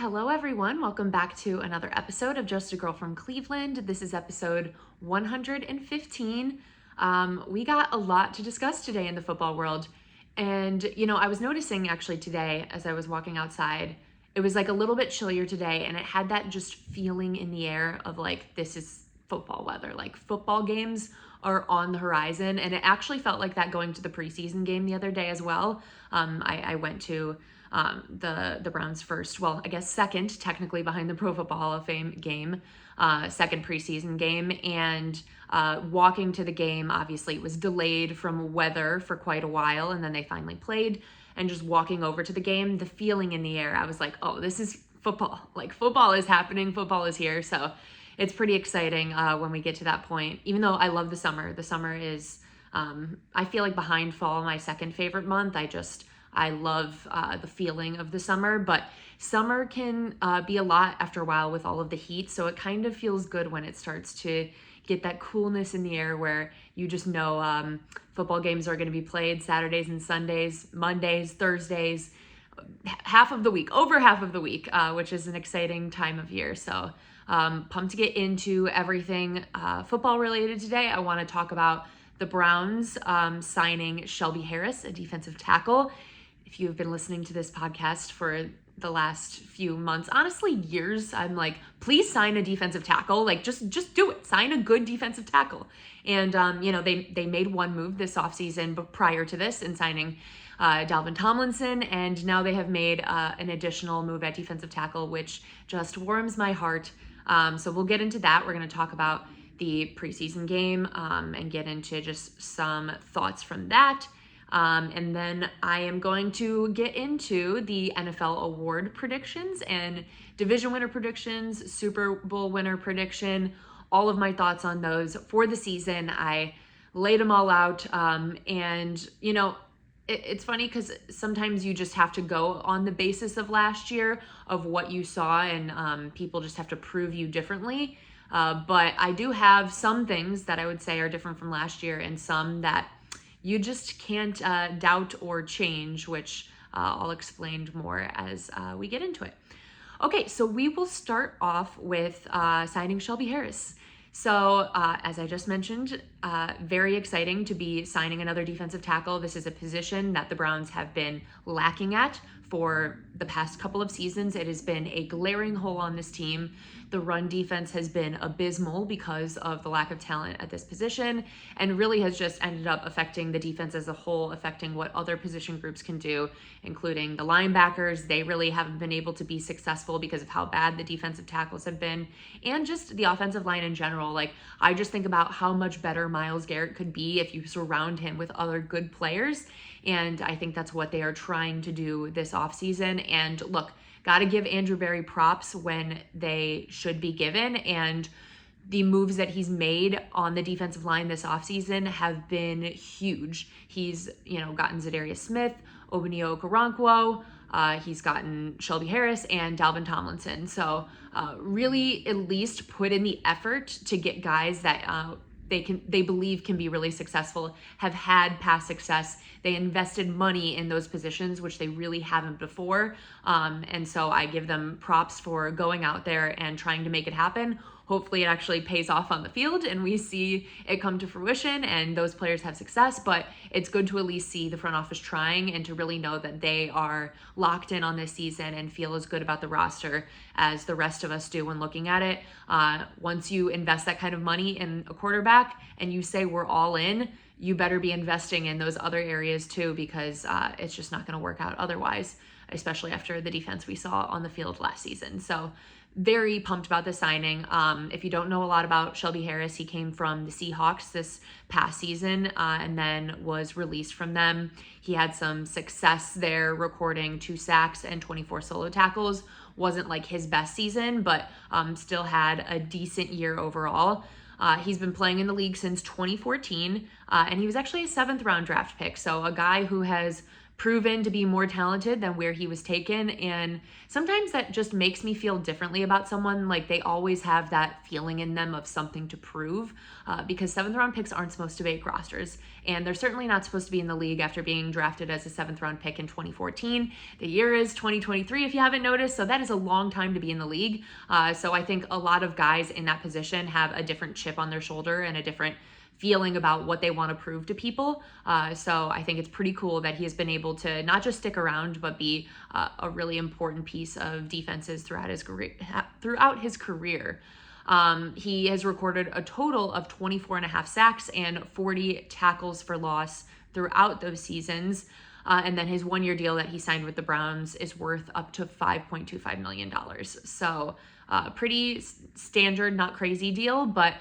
Hello, everyone. Welcome back to another episode of Just a Girl from Cleveland. This is episode 115. We got a lot to discuss today in the football world. And, I was noticing actually today as I was walking outside, it was like a little bit chillier today, and it had that just feeling in the air of like, this is football weather. Like, football games are on the horizon. And it actually felt like that going to the preseason game the other day as well. I went to the Browns' first, well, I guess second, technically behind the Pro Football Hall of Fame game, second preseason game. And walking to the game, obviously, it was delayed from weather for quite a while, and then they finally played. And just walking over to the game, the feeling in the air, I was like, oh, this is football. Like, football is happening, football is here. So it's pretty exciting when we get to that point. Even though I love the summer. The summer is, I feel like behind fall, my second favorite month. I love the feeling of the summer, but summer can be a lot after a while with all of the heat. So it kind of feels good when it starts to get that coolness in the air where you just know football games are going to be played Saturdays and Sundays, Mondays, Thursdays, half of the week, over half of the week, which is an exciting time of year. So pumped to get into everything football related today. I want to talk about the Browns signing Shelby Harris, a defensive tackle. If you've been listening to this podcast for the last few months, honestly, years, I'm like, please sign a defensive tackle. Like, just do it. Sign a good defensive tackle. And, they made one move this offseason, but prior to this in signing Dalvin Tomlinson, and now they have made an additional move at defensive tackle, which just warms my heart. So we'll get into that. We're going to talk about the preseason game and get into just some thoughts from that. And then I am going to get into the NFL award predictions and division winner predictions, Super Bowl winner prediction, all of my thoughts on those for the season. I laid them all out. It's funny because sometimes you just have to go on the basis of last year of what you saw, and people just have to prove you differently. But I do have some things that I would say are different from last year and some that you just can't doubt or change, which I'll explain more as we get into it. Okay, so we will start off with signing Shelby Harris. So as I just mentioned, very exciting to be signing another defensive tackle. This is a position that the Browns have been lacking at for the past couple of seasons. It has been a glaring hole on this team. The run defense has been abysmal because of the lack of talent at this position, and really has just ended up affecting the defense as a whole, affecting what other position groups can do, including the linebackers. They really haven't been able to be successful because of how bad the defensive tackles have been, and just the offensive line in general. Like, I just think about how much better Myles Garrett could be if you surround him with other good players. And I think that's what they are trying to do this offseason. And look, got to give Andrew Berry props when they should be given. And the moves that he's made on the defensive line this offseason have been huge. He's, gotten Zadarius Smith, Ogbonnia Okoronkwo, he's gotten Shelby Harris and Dalvin Tomlinson. So really at least put in the effort to get guys that they believe can be really successful, have had past success. They invested money in those positions, which they really haven't before. And so I give them props for going out there and trying to make it happen. Hopefully it actually pays off on the field and we see it come to fruition and those players have success, but it's good to at least see the front office trying and to really know that they are locked in on this season and feel as good about the roster as the rest of us do when looking at it. Once you invest that kind of money in a quarterback and you say we're all in, you better be investing in those other areas too, because it's just not going to work out otherwise, especially after the defense we saw on the field last season. So very pumped about the signing. If you don't know a lot about Shelby Harris, he came from the Seahawks this past season and then was released from them. He had some success there, recording 2 sacks and 24 solo tackles. Wasn't like his best season, but still had a decent year overall. He's been playing in the league since 2014, and he was actually a 7th round draft pick. So a guy who has proven to be more talented than where he was taken. And sometimes that just makes me feel differently about someone. Like they always have that feeling in them of something to prove, because 7th round picks aren't supposed to make rosters. And they're certainly not supposed to be in the league after being drafted as a 7th round pick in 2014. The year is 2023, if you haven't noticed. So that is a long time to be in the league. So I think a lot of guys in that position have a different chip on their shoulder and a different feeling about what they want to prove to people. So I think it's pretty cool that he has been able to not just stick around, but be a really important piece of defenses throughout his career. He has recorded a total of 24.5 sacks and 40 tackles for loss throughout those seasons. And then his 1-year deal that he signed with the Browns is worth up to $5.25 million. So pretty standard, not crazy deal, but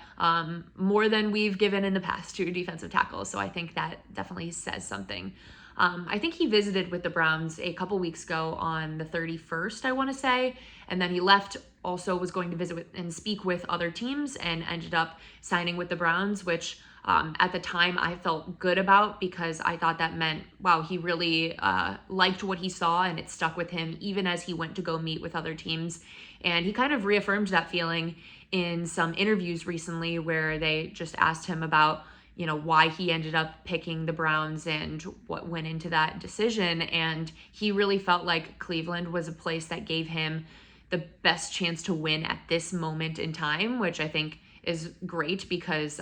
more than we've given in the past to defensive tackles. So I think that definitely says something. I think he visited with the Browns a couple weeks ago on the 31st, I want to say, and then he left, also was going to visit and speak with other teams, and ended up signing with the Browns, which at the time I felt good about, because I thought that meant, wow, he really liked what he saw, and it stuck with him even as he went to go meet with other teams. And he kind of reaffirmed that feeling in some interviews recently, where they just asked him about, why he ended up picking the Browns and what went into that decision. And he really felt like Cleveland was a place that gave him the best chance to win at this moment in time, which I think is great, because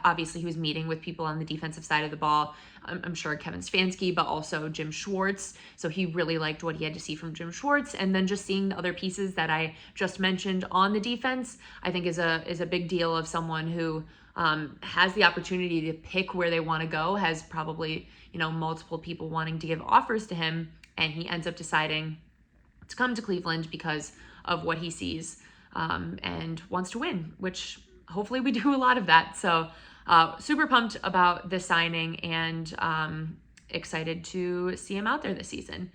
obviously he was meeting with people on the defensive side of the ball. I'm sure Kevin Stefanski, but also Jim Schwartz. So he really liked what he had to see from Jim Schwartz. And then just seeing the other pieces that I just mentioned on the defense, I think is a big deal of someone who has the opportunity to pick where they want to go, has probably, multiple people wanting to give offers to him, and he ends up deciding to come to Cleveland because of what he sees, and wants to win, which hopefully we do a lot of that. So super pumped about this signing, and excited to see him out there this season.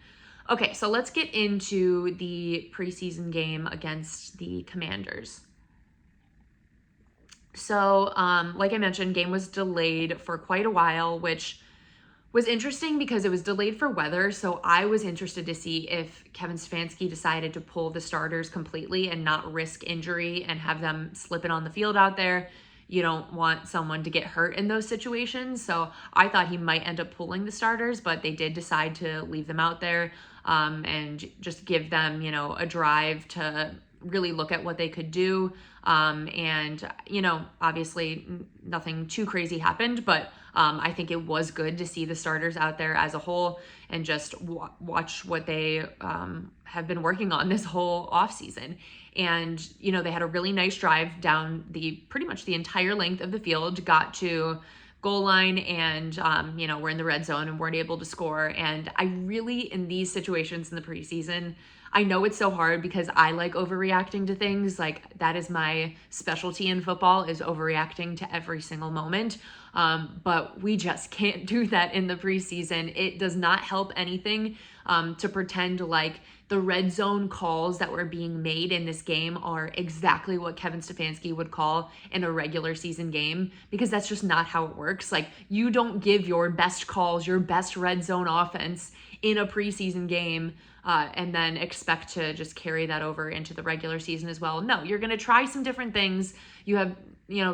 Okay, so let's get into the preseason game against the Commanders. So like I mentioned, game was delayed for quite a while, which was interesting because it was delayed for weather. So I was interested to see if Kevin Stefanski decided to pull the starters completely and not risk injury and have them slipping on the field out there. You don't want someone to get hurt in those situations. So I thought he might end up pulling the starters, but they did decide to leave them out there and just give them, a drive to really look at what they could do. And, obviously nothing too crazy happened, but I think it was good to see the starters out there as a whole and just watch what they have been working on this whole offseason. And, they had a really nice drive down pretty much the entire length of the field, got to goal line, and, we're in the red zone and weren't able to score. And I really, in these situations in the preseason, I know it's so hard because I like overreacting to things. Like, that is my specialty in football, is overreacting to every single moment. But we just can't do that in the preseason. It does not help anything to pretend like the red zone calls that were being made in this game are exactly what Kevin Stefanski would call in a regular season game, because that's just not how it works. Like, you don't give your best calls, your best red zone offense in a preseason game and then expect to just carry that over into the regular season as well. No, you're going to try some different things. You have,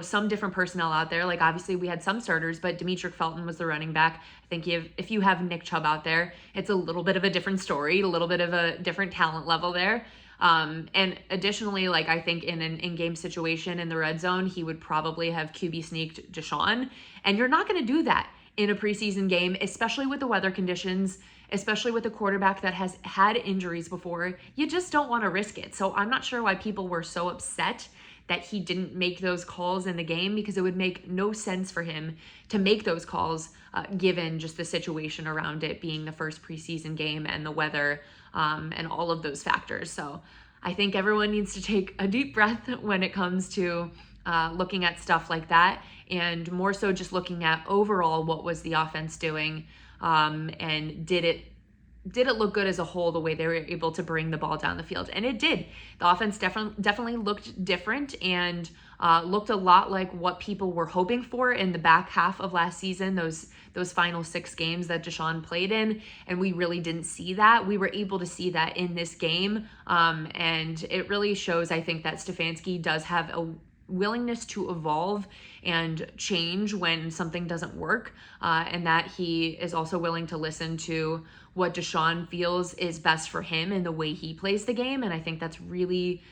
some different personnel out there. Like, obviously we had some starters, but Demetric Felton was the running back. I think if you have Nick Chubb out there, it's a little bit of a different story, a little bit of a different talent level there. And additionally, like, I think in an in-game situation in the red zone, he would probably have QB sneaked Deshaun. And you're not going to do that in a preseason game, especially with the weather conditions, especially with a quarterback that has had injuries before. You just don't want to risk it. So I'm not sure why people were so upset that he didn't make those calls in the game, because it would make no sense for him to make those calls given just the situation around it being the first preseason game and the weather and all of those factors. So I think everyone needs to take a deep breath when it comes to looking at stuff like that, and more so just looking at overall what was the offense doing, and did it did it look good as a whole, the way they were able to bring the ball down the field? And it did. The offense definitely looked different and looked a lot like what people were hoping for in the back half of last season, those final 6 games that Deshaun played in, and we really didn't see that. We were able to see that in this game, and it really shows, I think, that Stefanski does have a willingness to evolve and change when something doesn't work, and that he is also willing to listen to what Deshaun feels is best for him and the way he plays the game. And I think that's really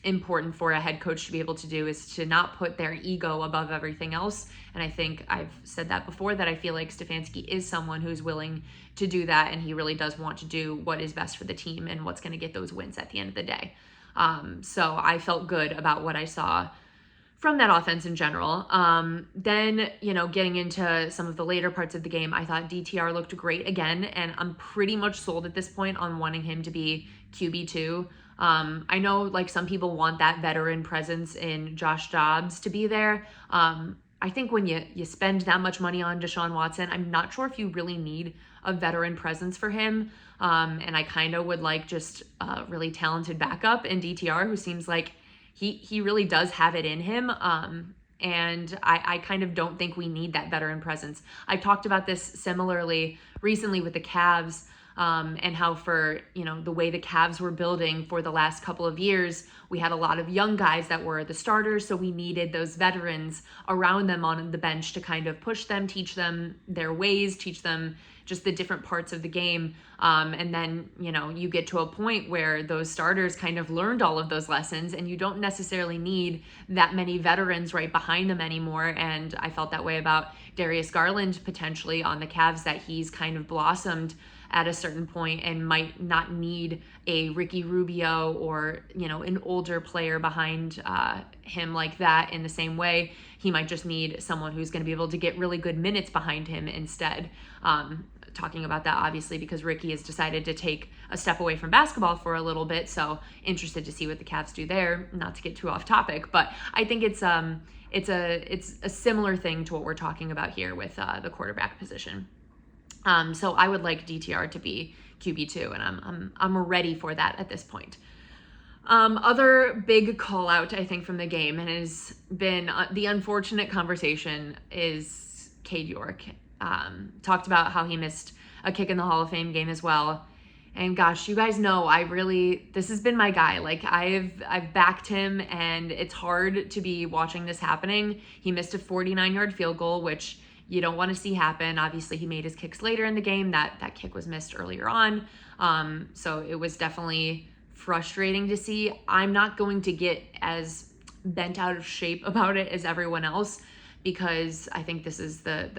important for a head coach to be able to do, is to not put their ego above everything else. And I think I've said that before, that I feel like Stefanski is someone who's willing to do that, and he really does want to do what is best for the team and what's going to get those wins at the end of the day. So I felt good about what I saw from that offense in general. Then, getting into some of the later parts of the game, I thought DTR looked great again, and I'm pretty much sold at this point on wanting him to be QB2. I know, like, some people want that veteran presence in Josh Dobbs to be there. I think when you spend that much money on Deshaun Watson, I'm not sure if you really need a veteran presence for him. And I kind of would like just a really talented backup in DTR, who seems like he really does have it in him. And I kind of don't think we need that veteran presence. I talked about this similarly recently with the Cavs, and how for, the way the Cavs were building for the last couple of years, we had a lot of young guys that were the starters, so we needed those veterans around them on the bench to kind of push them, teach them their ways, teach them just the different parts of the game. And then, you get to a point where those starters kind of learned all of those lessons, and you don't necessarily need that many veterans right behind them anymore. And I felt that way about Darius Garland potentially on the Cavs, that he's kind of blossomed at a certain point and might not need a Ricky Rubio or, an older player behind him like that in the same way. He might just need someone who's going to be able to get really good minutes behind him instead. Talking about that, obviously, because Ricky has decided to take a step away from basketball for a little bit. So interested to see what the Cavs do there, not to get too off topic, but I think it's a similar thing to what we're talking about here with the quarterback position. So I would like DTR to be QB2, and I'm ready for that at this point. Other big call out, I think, from the game, and has been the unfortunate conversation, is Cade York. Talked about how he missed a kick in the Hall of Fame game as well. And gosh, you guys know, this has been my guy. Like, I've backed him, and it's hard to be watching this happening. He missed a 49-yard field goal, which you don't want to see happen. Obviously, he made his kicks later in the game. That kick was missed earlier on. So it was definitely frustrating to see. I'm not going to get as bent out of shape about it as everyone else, because I think this is the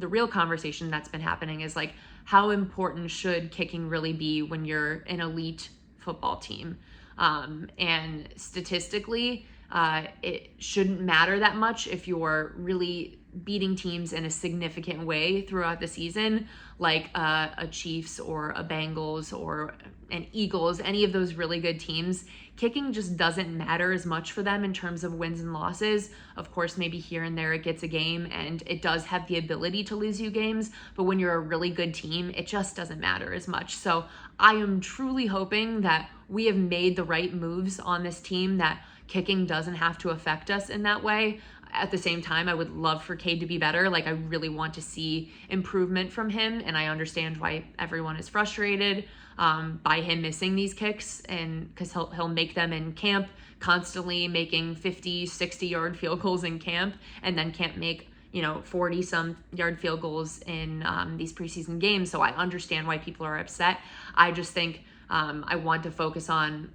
real conversation that's been happening, is like, how important should kicking really be when you're an elite football team? And statistically, it shouldn't matter that much if you're really beating teams in a significant way throughout the season, like a Chiefs or a Bengals or an Eagles, any of those really good teams. Kicking just doesn't matter as much for them in terms of wins and losses. Of course, maybe here and there it gets a game, and it does have the ability to lose you games, but when you're a really good team, it just doesn't matter as much. So I am truly hoping that we have made the right moves on this team, that kicking doesn't have to affect us in that way. At the same time, I would love for Cade to be better. Like, I really want to see improvement from him, and I understand why everyone is frustrated by him missing these kicks, and because he'll make them in camp, constantly making 50, 60-yard field goals in camp, and then can't make 40-some yard field goals in these preseason games. So I understand why people are upset. I just think I want to focus on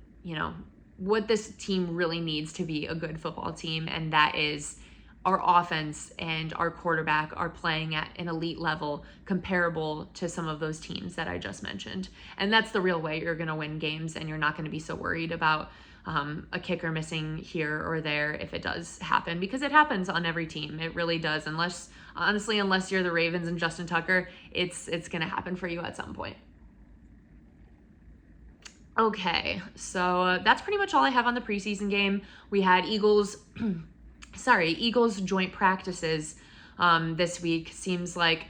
what this team really needs to be a good football team, and that is our offense and our quarterback are playing at an elite level comparable to some of those teams that I just mentioned. And that's the real way you're going to win games, and you're not going to be so worried about a kicker missing here or there if it does happen, because it happens on every team. It really does. Unless you're the Ravens and Justin Tucker, it's going to happen for you at some point. Okay, so that's pretty much all I have on the preseason game. We had Eagles joint practices this week. Seems like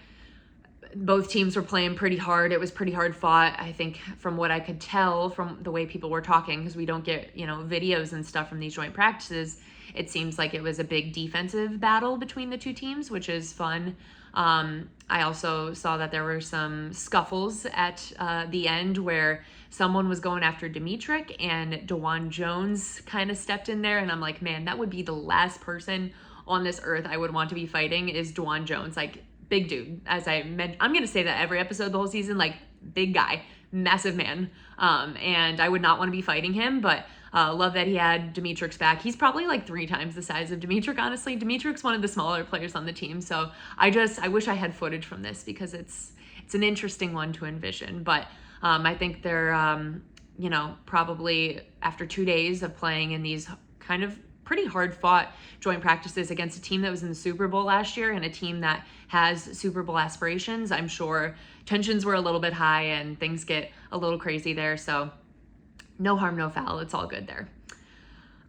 both teams were playing pretty hard. It was pretty hard fought, I think, from what I could tell from the way people were talking, because we don't get, videos and stuff from these joint practices. It seems like it was a big defensive battle between the two teams, which is fun. I also saw that there were some scuffles at the end where someone was going after Demetric and DeJuan Jones kind of stepped in there. And I'm like, man, that would be the last person on this earth I would want to be fighting is DeJuan Jones. Like, big dude. As I mentioned, I'm going to say that every episode the whole season, like, big guy, massive man. And I would not want to be fighting him, but love that he had Demetric's back. He's probably like 3 times the size of Demetric, honestly. Demetric's one of the smaller players on the team. So I wish I had footage from this because it's an interesting one to envision. But I think they're, probably after 2 days of playing in these kind of pretty hard fought joint practices against a team that was in the Super Bowl last year and a team that has Super Bowl aspirations, I'm sure tensions were a little bit high and things get a little crazy there. So no harm, no foul. It's all good there.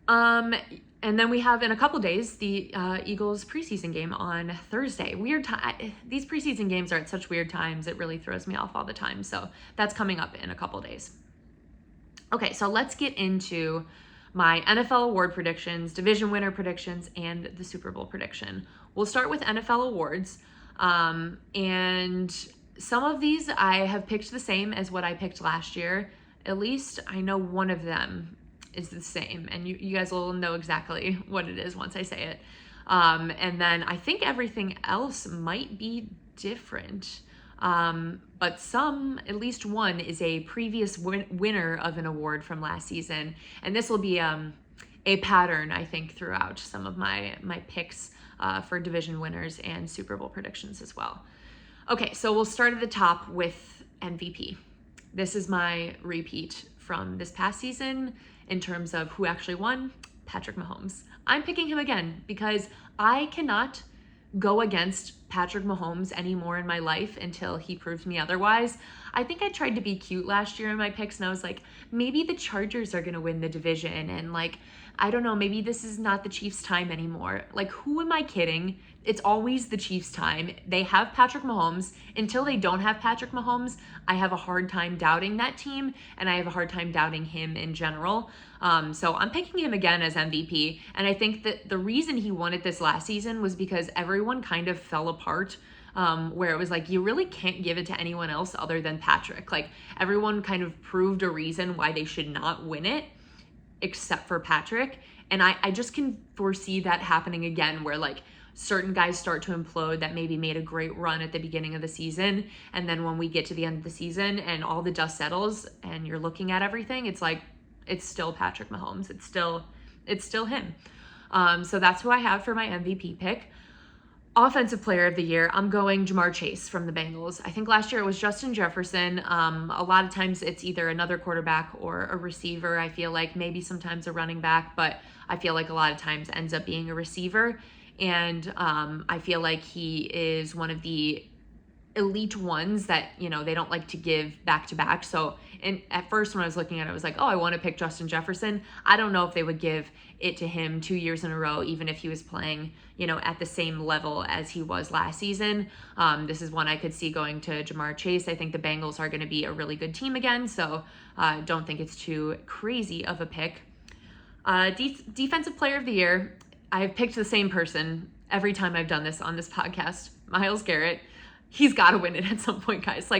And then we have in a couple days the Eagles preseason game on Thursday. Weird time. These preseason games are at such weird times. It really throws me off all the time. So that's coming up in a couple days. Okay, so let's get into my NFL award predictions, division winner predictions, and the Super Bowl prediction. We'll start with NFL awards. And some of these I have picked the same as what I picked last year. At least I know one of them is the same, and you guys will know exactly what it is once I say it. And then I think everything else might be different. But at least one is a previous winner of an award from last season. And this will be a pattern, I think, throughout some of my picks for division winners and Super Bowl predictions as well. Okay, so we'll start at the top with MVP. This is my repeat from this past season in terms of who actually won, Patrick Mahomes. I'm picking him again because I cannot go against Patrick Mahomes anymore in my life until he proves me otherwise. I think I tried to be cute last year in my picks and I was like, maybe the Chargers are going to win the division and I don't know, maybe this is not the Chiefs' time anymore. Who am I kidding? It's always the Chiefs' time. They have Patrick Mahomes. Until they don't have Patrick Mahomes, I have a hard time doubting that team, and I have a hard time doubting him in general. So I'm picking him again as MVP, and I think that the reason he won it this last season was because everyone kind of fell apart, where it was you really can't give it to anyone else other than Patrick. Everyone kind of proved a reason why they should not win it, except for Patrick. And I just can foresee that happening again where certain guys start to implode that maybe made a great run at the beginning of the season. And then when we get to the end of the season and all the dust settles and you're looking at everything, it's still Patrick Mahomes. It's still him. So that's who I have for my MVP pick. Offensive player of the year, I'm going Ja'Marr Chase from the Bengals. I think last year it was Justin Jefferson. A lot of times it's either another quarterback or a receiver. I feel like maybe sometimes a running back, but I feel like a lot of times ends up being a receiver. And I feel like he is one of the elite ones that, they don't like to give back to back. So at first when I was looking at it, I was like, oh, I want to pick Justin Jefferson. I don't know if they would give it to him 2 years in a row, even if he was playing, at the same level as he was last season. This is one I could see going to Ja'Marr Chase. I think the Bengals are going to be a really good team again. So I don't think it's too crazy of a pick. Defensive player of the year, I've picked the same person every time I've done this on this podcast, Myles Garrett. He's got to win it at some point, guys.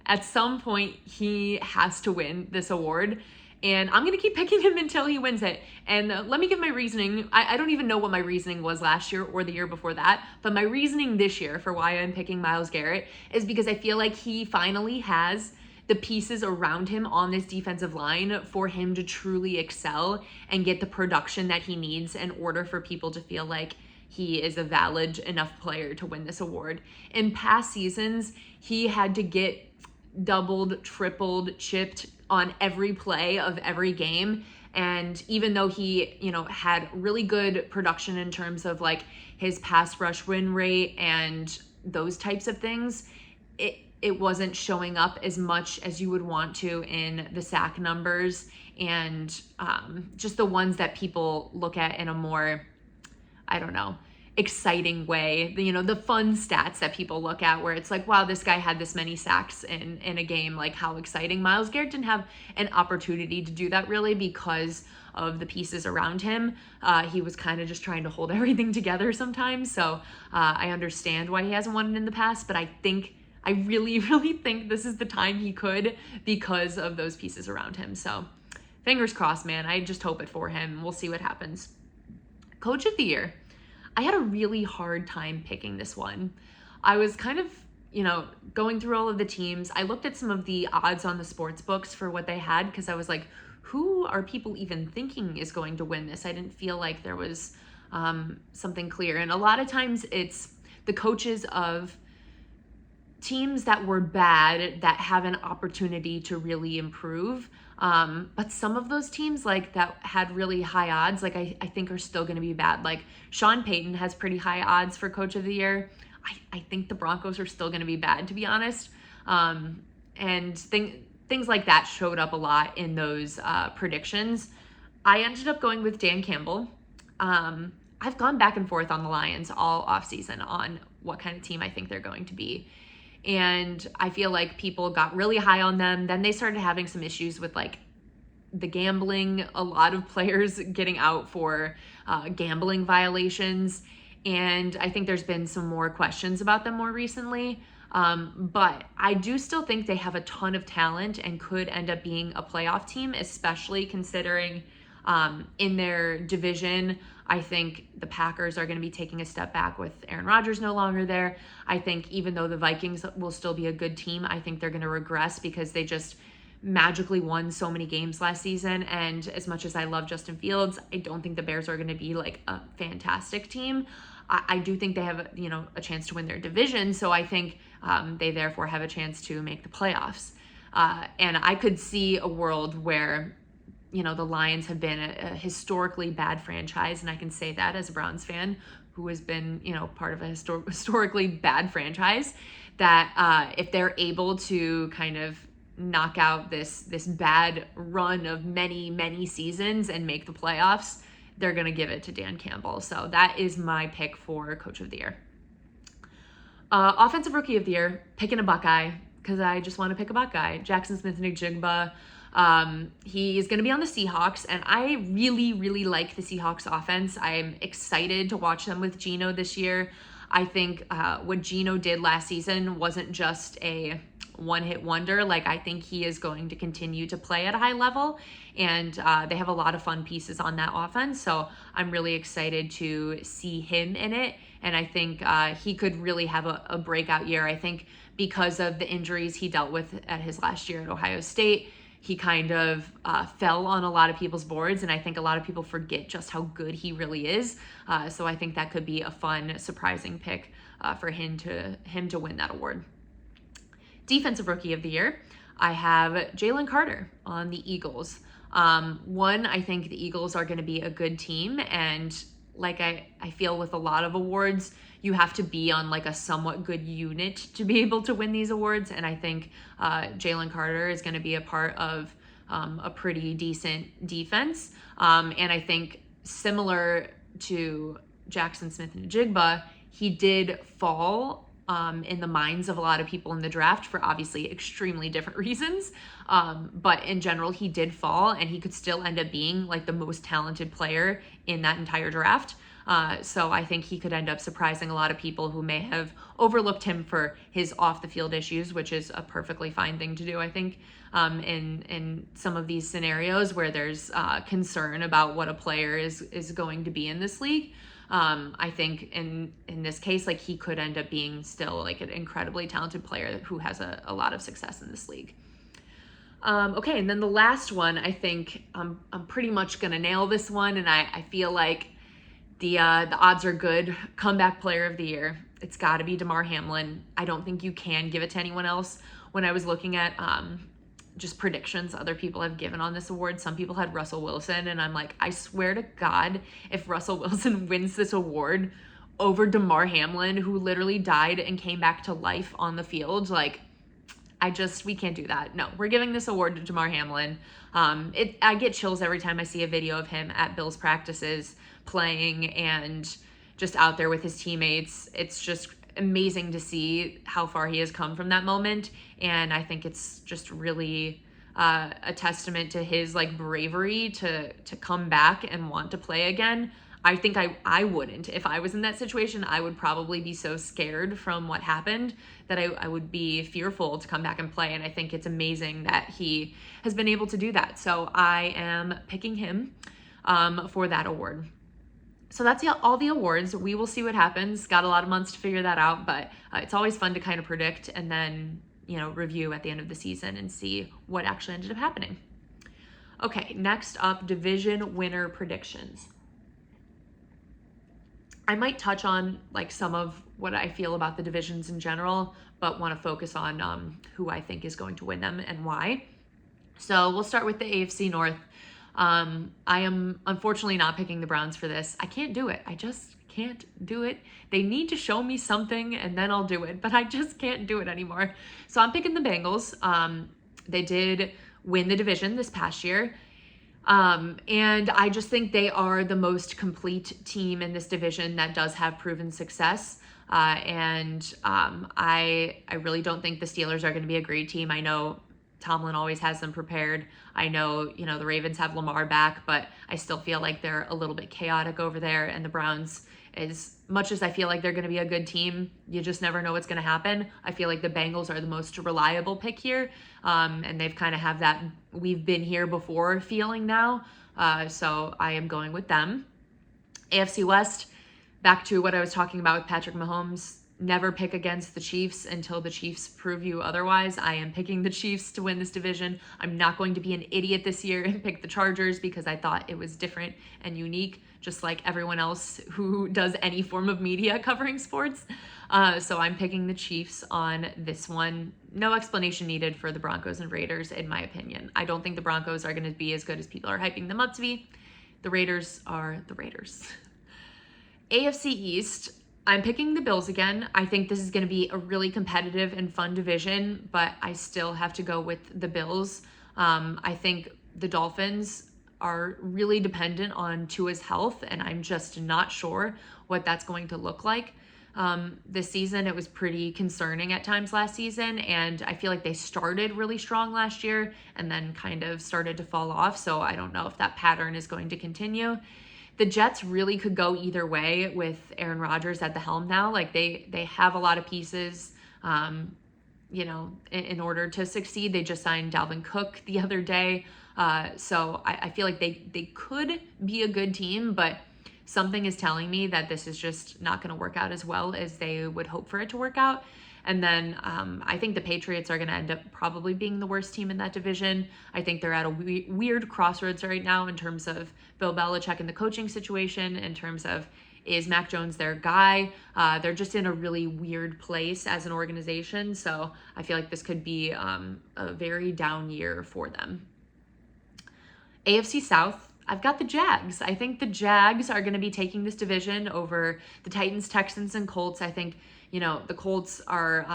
At some point, he has to win this award. And I'm going to keep picking him until he wins it. And let me give my reasoning. I don't even know what my reasoning was last year or the year before that. But my reasoning this year for why I'm picking Myles Garrett is because I feel like he finally has the pieces around him on this defensive line for him to truly excel and get the production that he needs in order for people to feel like he is a valid enough player to win this award. In past seasons, he had to get doubled, tripled, chipped on every play of every game. And even though he, had really good production in terms of his pass rush win rate and those types of things, it wasn't showing up as much as you would want to in the sack numbers and just the ones that people look at in a more, I don't know, exciting way, the fun stats that people look at where it's like, wow, this guy had this many sacks in a game, like how exciting. Myles Garrett didn't have an opportunity to do that really because of the pieces around him. He was kind of just trying to hold everything together sometimes. So I understand why he hasn't won it in the past, but I really, really think this is the time he could because of those pieces around him. So fingers crossed, man. I just hope it for him. We'll see what happens. Coach of the Year. I had a really hard time picking this one. I was kind of, going through all of the teams. I looked at some of the odds on the sports books for what they had because I was like, who are people even thinking is going to win this? I didn't feel like there was something clear. And a lot of times it's the coaches of teams that were bad that have an opportunity to really improve. But some of those teams like that had really high odds, like I think are still going to be bad. Like Sean Payton has pretty high odds for Coach of the Year. I think the Broncos are still going to be bad, to be honest. And things like that showed up a lot in those predictions. I ended up going with Dan Campbell. I've gone back and forth on the Lions all offseason on what kind of team I think they're going to be. And I feel like people got really high on them. Then they started having some issues with like the gambling, a lot of players getting out for gambling violations. And I think there's been some more questions about them more recently. But I do still think they have a ton of talent and could end up being a playoff team, especially considering in their division. I think the Packers are going to be taking a step back with Aaron Rodgers no longer there. I think even though the Vikings will still be a good team, I think they're going to regress because they just magically won so many games last season. And as much as I love Justin Fields, I don't think the Bears are going to be like a fantastic team. I do think they have, a chance to win their division. So I think they therefore have a chance to make the playoffs. And I could see a world where the Lions have been a historically bad franchise, and I can say that as a Browns fan who has been, part of a historically bad franchise, that if they're able to kind of knock out this bad run of many, many seasons and make the playoffs, they're going to give it to Dan Campbell. So that is my pick for Coach of the Year. Offensive Rookie of the Year, picking a Buckeye, because I just want to pick a Buckeye. Jackson Smith-Njigba. He is going to be on the Seahawks, and I really, really like the Seahawks offense. I'm excited to watch them with Geno this year. I think what Geno did last season wasn't just a one-hit wonder. Like, I think he is going to continue to play at a high level, and they have a lot of fun pieces on that offense. So I'm really excited to see him in it, and I think he could really have a breakout year. I think because of the injuries he dealt with at his last year at Ohio State, he kind of fell on a lot of people's boards, and I think a lot of people forget just how good he really is. So I think that could be a fun, surprising pick for him to win that award. Defensive Rookie of the Year, I have Jalen Carter on the Eagles. I think the Eagles are going to be a good team, and like I feel with a lot of awards, you have to be on like a somewhat good unit to be able to win these awards. And I think Jalen Carter is going to be a part of a pretty decent defense. And I think similar to Jackson Smith-Njigba, he did fall in the minds of a lot of people in the draft for obviously extremely different reasons. But in general, he did fall, and he could still end up being like the most talented player in that entire draft. So I think he could end up surprising a lot of people who may have overlooked him for his off the field issues, which is a perfectly fine thing to do, I think, in some of these scenarios where there's concern about what a player is going to be in this league. I think in this case, like, he could end up being still like an incredibly talented player who has a lot of success in this league. Okay, and then the last one, I think I'm pretty much gonna nail this one, and I feel like the odds are good. Comeback Player of the Year, it's got to be Damar Hamlin. I don't think you can give it to anyone else. When I was looking at just predictions other people have given on this award, some people had Russell Wilson, and I'm like, I swear to God, if Russell Wilson wins this award over Damar Hamlin, who literally died and came back to life on the field, like, we can't do that. No, we're giving this award to Damar Hamlin. I get chills every time I see a video of him at Bills practices playing, and just out there with his teammates. It's just amazing to see how far he has come from that moment. And I think it's just really a testament to his like bravery to come back and want to play again. I think I wouldn't. If I was in that situation, I would probably be so scared from what happened that I would be fearful to come back and play. And I think it's amazing that he has been able to do that. So I am picking him for that award. So that's all the awards. We will see what happens. Got a lot of months to figure that out, but it's always fun to kind of predict and then, review at the end of the season and see what actually ended up happening. Okay, next up, division winner predictions. I might touch on like some of what I feel about the divisions in general, but want to focus on who I think is going to win them and why. So we'll start with the AFC North. I am unfortunately not picking the Browns for this. I can't do it. I just can't do it. They need to show me something and then I'll do it, but I just can't do it anymore. So I'm picking the Bengals. They did win the division this past year. And I just think they are the most complete team in this division that does have proven success. I really don't think the Steelers are going to be a great team. I know Tomlin always has them prepared. I know, the Ravens have Lamar back, but I still feel like they're a little bit chaotic over there. And the Browns, as much as I feel like they're going to be a good team, you just never know what's going to happen. I feel like the Bengals are the most reliable pick here. And they've kind of have that we've been here before feeling now. So I am going with them. AFC West, back to what I was talking about with Patrick Mahomes. Never pick against the Chiefs until the Chiefs prove you otherwise. I am picking the Chiefs to win this division. I'm not going to be an idiot this year and pick the Chargers because I thought it was different and unique, just like everyone else who does any form of media covering sports. So I'm picking the Chiefs on this one. No explanation needed for the Broncos and Raiders, in my opinion. I don't think the Broncos are going to be as good as people are hyping them up to be. The Raiders are the Raiders. AFC East, I'm picking the Bills again. I think this is going to be a really competitive and fun division, but I still have to go with the Bills. I think the Dolphins are really dependent on Tua's health, and I'm just not sure what that's going to look like. This season, it was pretty concerning at times last season, and I feel like they started really strong last year and then kind of started to fall off, so I don't know if that pattern is going to continue. The Jets really could go either way with Aaron Rodgers at the helm now. Like they have a lot of pieces, in order to succeed. They just signed Dalvin Cook the other day. So I feel like they could be a good team, but something is telling me that this is just not going to work out as well as they would hope for it to work out. And then I think the Patriots are going to end up probably being the worst team in that division. I think they're at a weird crossroads right now in terms of Bill Belichick and the coaching situation, in terms of is Mac Jones their guy? They're just in a really weird place as an organization. So I feel like this could be a very down year for them. AFC South, I've got the Jags. I think the Jags are going to be taking this division over the Titans, Texans, and Colts. I think, the Colts are,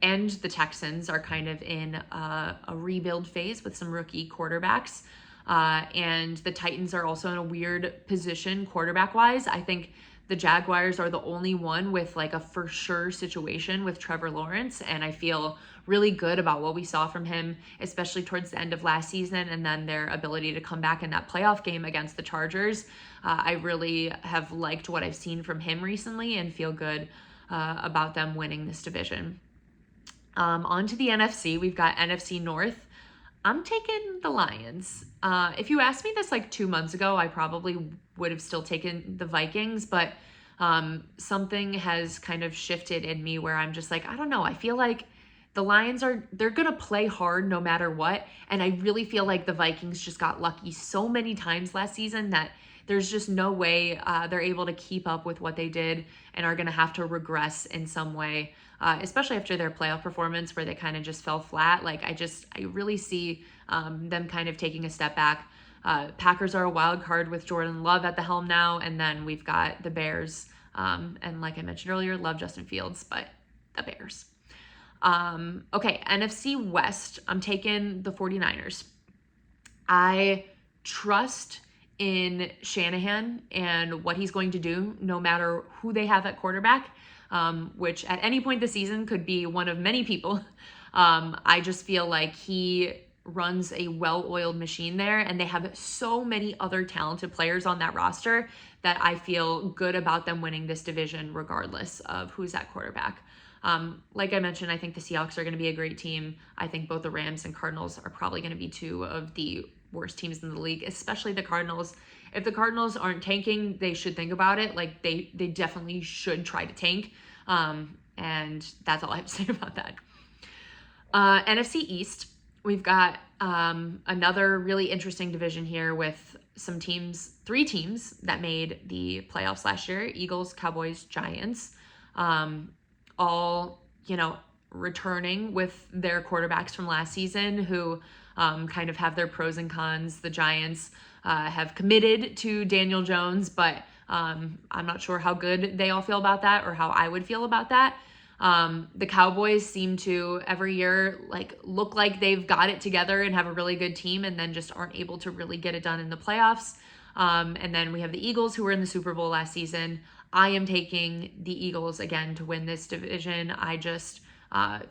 and the Texans are kind of in a rebuild phase with some rookie quarterbacks. And the Titans are also in a weird position quarterback-wise. I think the Jaguars are the only one with like a for sure situation with Trevor Lawrence. And I feel really good about what we saw from him, especially towards the end of last season, and then their ability to come back in that playoff game against the Chargers. I really have liked what I've seen from him recently and feel good about them winning this division. On to the NFC, we've got NFC North. I'm taking the Lions. If you asked me this like 2 months ago, I probably would have still taken the Vikings, but something has kind of shifted in me where I'm just like, I don't know. I feel like the Lions they're going to play hard no matter what. And I really feel like the Vikings just got lucky so many times last season that there's just no way they're able to keep up with what they did and are going to have to regress in some way, especially after their playoff performance where they kind of just fell flat. Like I really see them kind of taking a step back. Packers are a wild card with Jordan Love at the helm now. And then we've got the Bears. And like I mentioned earlier, love Justin Fields, but the Bears. Okay, NFC West, I'm taking the 49ers. I trust in Shanahan and what he's going to do, no matter who they have at quarterback, which at any point this season could be one of many people. I just feel like he runs a well-oiled machine there, and they have so many other talented players on that roster that I feel good about them winning this division regardless of who's at quarterback. Like I mentioned, I think the Seahawks are going to be a great team. I think both the Rams and Cardinals are probably going to be two of the worst teams in the league, especially the Cardinals. If the Cardinals aren't tanking, they should think about it. Like they definitely should try to tank. And that's all I have to say about that. NFC East, we've got another really interesting division here with some teams, 3 teams that made the playoffs last year: Eagles, Cowboys, Giants, all, returning with their quarterbacks from last season who kind of have their pros and cons. The Giants have committed to Daniel Jones, but I'm not sure how good they all feel about that or how I would feel about that. The Cowboys seem to every year look like they've got it together and have a really good team, and then just aren't able to really get it done in the playoffs. And then we have the Eagles, who were in the Super Bowl last season. I am taking the Eagles again to win this division. I just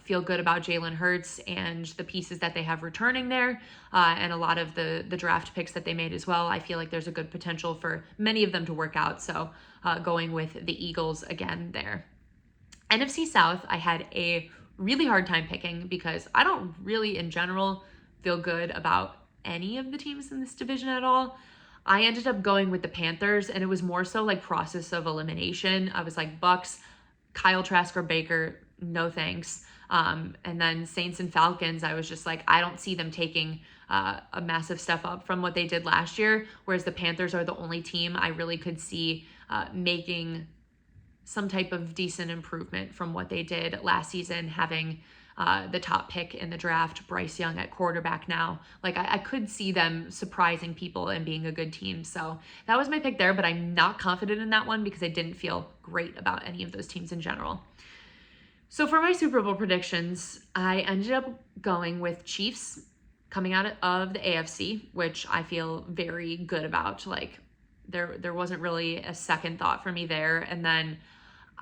feel good about Jalen Hurts and the pieces that they have returning there, and a lot of the draft picks that they made as well. I feel like there's a good potential for many of them to work out, so going with the Eagles again there. NFC South, I had a really hard time picking because I don't really, in general, feel good about any of the teams in this division at all. I ended up going with the Panthers, and it was more so like process of elimination. I was like, Bucks, Kyle Trask or Baker, no thanks. And then Saints and Falcons, I was just like, I don't see them taking a massive step up from what they did last year, whereas the Panthers are the only team I really could see making some type of decent improvement from what they did last season, having the top pick in the draft, Bryce Young at quarterback now. I could see them surprising people and being a good team. So that was my pick there, but I'm not confident in that one because I didn't feel great about any of those teams in general. So for my Super Bowl predictions, I ended up going with Chiefs coming out of the AFC, which I feel very good about. There wasn't really a second thought for me there. And then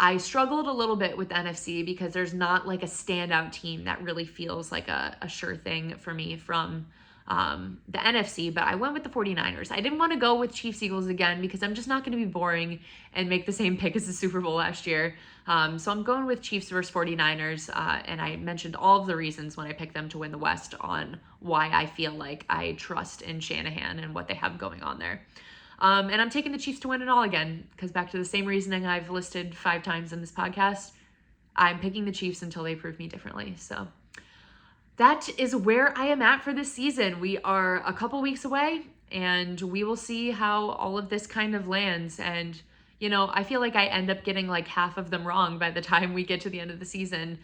I struggled a little bit with the NFC because there's not a standout team that really feels like a sure thing for me from the NFC, but I went with the 49ers. I didn't want to go with Chiefs Eagles again because I'm just not going to be boring and make the same pick as the Super Bowl last year. So I'm going with Chiefs versus 49ers, and I mentioned all of the reasons when I picked them to win the West on why I feel like I trust in Shanahan and what they have going on there. And I'm taking the Chiefs to win it all again, because back to the same reasoning I've listed 5 times in this podcast, I'm picking the Chiefs until they prove me differently. So that is where I am at for this season. We are a couple weeks away, and we will see how all of this kind of lands. And, I feel like I end up getting half of them wrong by the time we get to the end of the season.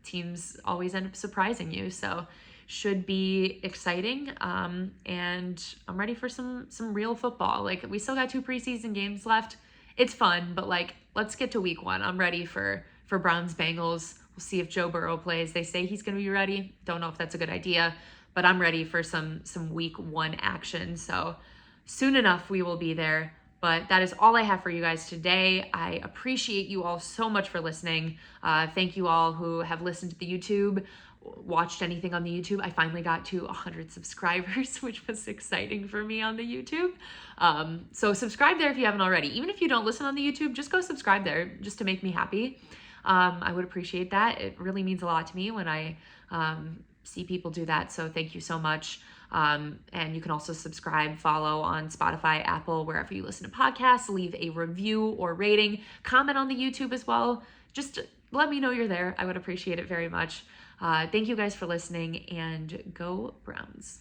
Teams always end up surprising you. So should be exciting, and I'm ready for some real football. We still got 2 preseason games left. It's fun, but let's get to week 1. I'm ready for Browns Bengals. We'll see if Joe Burrow plays. They say he's going to be ready. Don't know if that's a good idea, but I'm ready for some week 1 action. So soon enough we will be there. But that is all I have for you guys today. I appreciate you all so much for listening. Thank you all who have listened to the YouTube, watched anything on the YouTube. I finally got to 100 subscribers, which was exciting for me on the YouTube. So subscribe there if you haven't already. Even if you don't listen on the YouTube, just go subscribe there just to make me happy. I would appreciate that. It really means a lot to me when I see people do that. So thank you so much. And you can also subscribe, follow on Spotify, Apple, wherever you listen to podcasts. Leave a review or rating. Comment on the YouTube as well. Just let me know you're there. I would appreciate it very much. Thank you guys for listening, and go Browns.